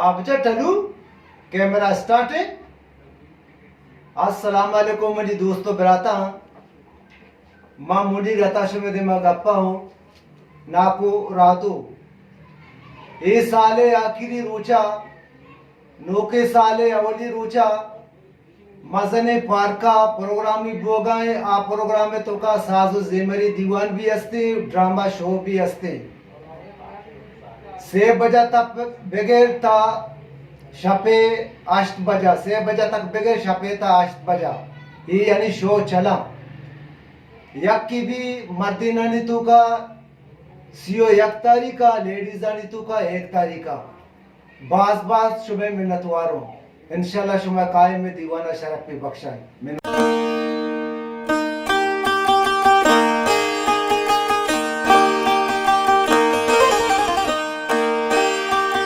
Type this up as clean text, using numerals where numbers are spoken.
आपचा टलू camera start है। अस्सलाम वालेकुम मेरी दोस्तों बराता मां मुंडी रहता शुमे मैं गप्पा हूँ नाको रातो ए साले आखिरी रोचा नोके साले अवधि रोचा मजने पार्का प्रोग्रामी बोगाए आ प्रोग्राम में तो का साजो जेमरी दीवान भी असते ड्रामा शो भी असते से बजा तक बगैर था शपे 8 बजा से बजा तक बगैर शपे था 8 बजा ये यानी शो चला यक की भी मर्दिना नीतू का सीओ 1 तारीख का लेडीज नीतू का 1 तारीख का बास बास शुभ मिन्नतवारों इंशाल्लाह शुमा कायम में दीवाना शरफ पे बख्शा है।